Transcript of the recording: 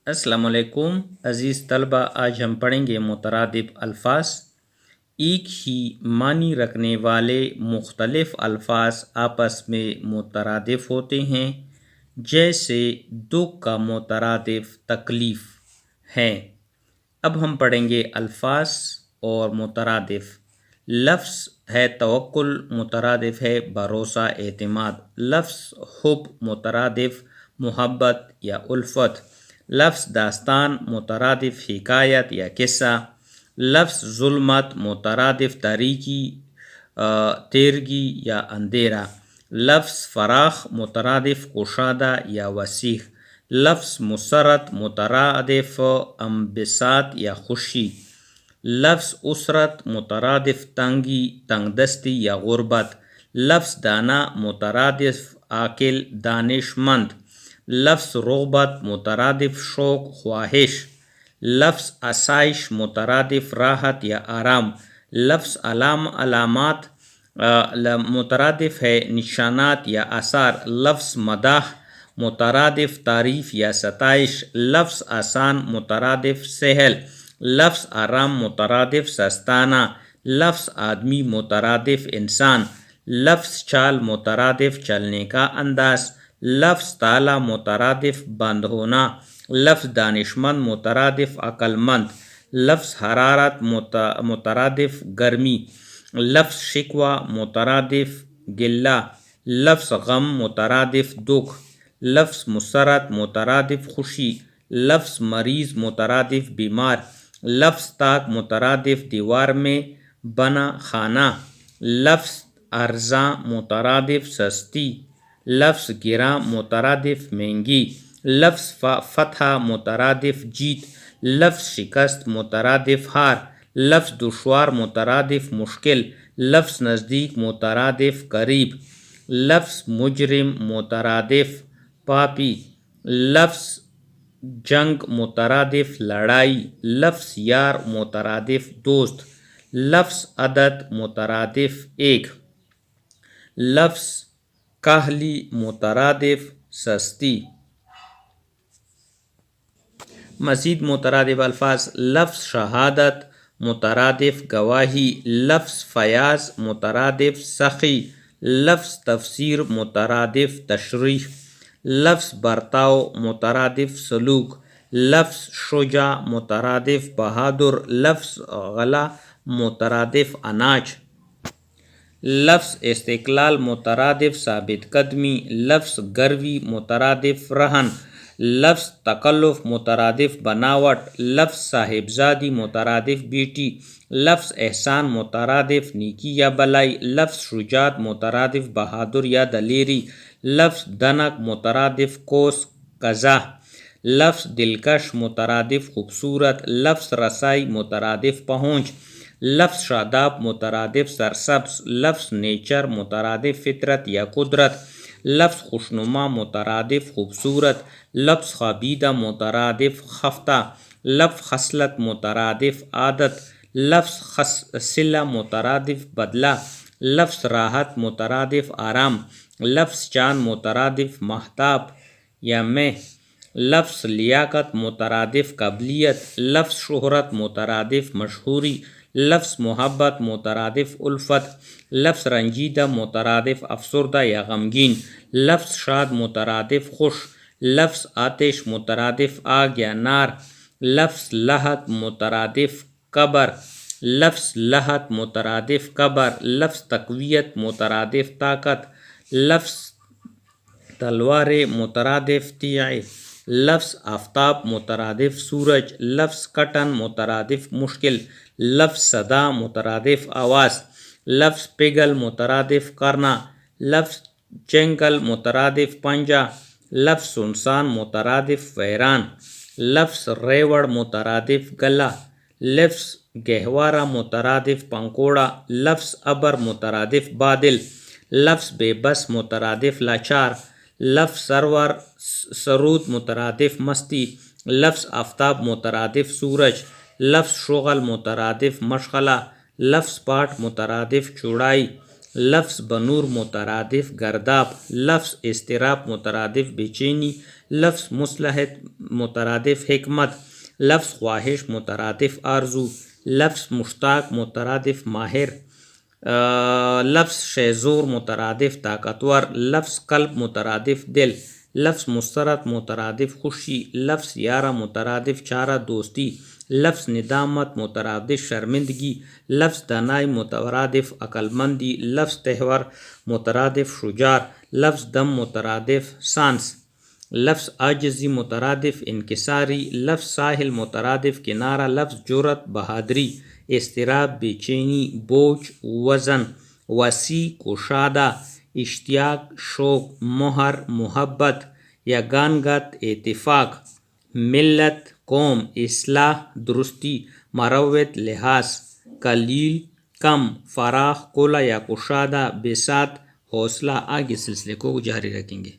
السلام علیکم عزیز طلبہ، آج ہم پڑھیں گے مترادف الفاظ۔ ایک ہی معنی رکھنے والے مختلف الفاظ آپس میں مترادف ہوتے ہیں، جیسے دکھ کا مترادف تکلیف ہے۔ اب ہم پڑھیں گے الفاظ اور مترادف۔ لفظ ہے توکل، مترادف ہے بھروسہ، اعتماد۔ لفظ حب، مترادف محبت یا الفت۔ لفظ داستان، مترادف حکایت یا قصہ۔ لفظ ظلمت، مترادف تاریکی، تیرگی یا اندھیرا۔ لفظ فراخ، مترادف کشادہ یا وسیع۔ لفظ مسرت، مترادف انبساط یا خوشی۔ لفظ اسرت، مترادف تنگی، تنگ دستی یا غربت۔ لفظ دانا، مترادف عاقل، دانش مند۔ لفظ رغبت، مترادف شوق، خواہش۔ لفظ آسائش، مترادف راحت یا آرام۔ لفظ علامات، مترادف ہے نشانات یا آثار۔ لفظ مداح، مترادف تعریف یا ستائش۔ لفظ آسان، مترادف سہل۔ لفظ آرام، مترادف سستانہ۔ لفظ آدمی، مترادف انسان۔ لفظ چال، مترادف چلنے کا انداز۔ لفظ تالا، مترادف بند ہونا۔ لفظ دانشمند، مترادف عقل مند۔ لفظ حرارت، مترادف گرمی۔ لفظ شکوہ، مترادف گلہ۔ لفظ غم، مترادف دکھ۔ لفظ مسرت، مترادف خوشی۔ لفظ مریض، مترادف بیمار۔ لفظ طاق، مترادف دیوار میں بنا خانہ۔ لفظ ارزاں، مترادف سستی۔ لفظ گراں، مترادف مہنگی۔ لفظ فتح، مترادف جیت۔ لفظ شکست، مترادف ہار۔ لفظ دشوار، مترادف مشکل۔ لفظ نزدیک، مترادف قریب۔ لفظ مجرم، مترادف پاپی۔ لفظ جنگ، مترادف لڑائی۔ لفظ یار، مترادف دوست۔ لفظ عدد، مترادف ایک۔ لفظ کاہلی، مترادف سستی۔ مزید مترادف الفاظ: لفظ شہادت، مترادف گواہی۔ لفظ فیاض، مترادف سخی۔ لفظ تفسیر، مترادف تشریح۔ لفظ برتاؤ، مترادف سلوک۔ لفظ شجاع، مترادف بہادر۔ لفظ غلہ، مترادف اناج۔ لفظ استقلال، مترادف ثابت قدمی۔ لفظ گروی، مترادف رہن۔ لفظ تکلف، مترادف بناوٹ۔ لفظ صاحبزادی، مترادف بیٹی۔ لفظ احسان، مترادف نیکی یا بلائی۔ لفظ شجاعت، مترادف بہادر یا دلیری۔ لفظ دنک، مترادف قوس قزح۔ لفظ دلکش، مترادف خوبصورت۔ لفظ رسائی، مترادف پہنچ۔ لفظ شاداب، مترادف سرسبز۔ لفظ نیچر، مترادف فطرت یا قدرت۔ لفظ خوشنما، مترادف خوبصورت۔ لفظ خوابیدہ، مترادف خفتہ۔ لفظ خصلت، مترادف عادت۔ لفظ صلہ، مترادف بدلہ۔ لفظ راحت، مترادف آرام۔ لفظ چاند، مترادف ماہتاب یا مہ۔ لفظ لیاقت، مترادف قابلیت۔ لفظ شہرت، مترادف مشہوری۔ لفظ محبت، مترادف الفت۔ لفظ رنجیدہ، مترادف افسردہ یا غمگین۔ لفظ شاد، مترادف خوش۔ لفظ آتش، مترادف آگ یا نار۔ لفظ لحد، مترادف قبر۔ لفظ لحد، مترادف قبر۔ لفظ تقویت، مترادف طاقت۔ لفظ تلوار، مترادف تیغ۔ لفظ آفتاب، مترادف سورج۔ لفظ کٹن، مترادف مشکل۔ لفظ صدا، مترادف آواز۔ لفظ پگھل، مترادف کرنا۔ لفظ چنگل، مترادف پنجہ۔ لفظ سنسان، مترادف ویران۔ لفظ ریوڑ، مترادف گلہ۔ لفظ گہوارہ، مترادف پنکوڑا۔ لفظ ابر، مترادف بادل۔ لفظ بے بس، مترادف لاچار۔ لفظ سرور، سرود، مترادف مستی۔ لفظ آفتاب، مترادف سورج۔ لفظ شغل، مترادف مشغلہ۔ لفظ پاٹ، مترادف چوڑائی۔ لفظ بنور مترادف گرداب، لفظ اضطراب مترادف بے چینی، لفظ مصلحت مترادف حکمت، لفظ خواہش مترادف آرزو، لفظ مشتاق مترادف ماہر، لفظ شیزور مترادف طاقتور، لفظ قلب مترادف دل، لفظ مسترد مترادف خوشی، لفظ یارہ مترادف چارہ دوستی، لفظ ندامت مترادف شرمندگی، لفظ دانائی مترادف عقل مندی، لفظ تہور مترادف شجاع، لفظ دم مترادف سانس، لفظ عاجزی مترادف انکساری، لفظ ساحل مترادف کنارہ، لفظ جرأت بہادری، اضطراب بے چینی، بوجھ وزن، وسیع کشادہ، اشتیاق شوق، مہر محبت، یگانگت اتفاق، ملت قوم، اصلاح درستی، مروت لحاظ، قلیل کم، فراخ کھلا یا کشادہ، بساط حوصلہ۔ آگے سلسلے کو جاری رکھیں گے۔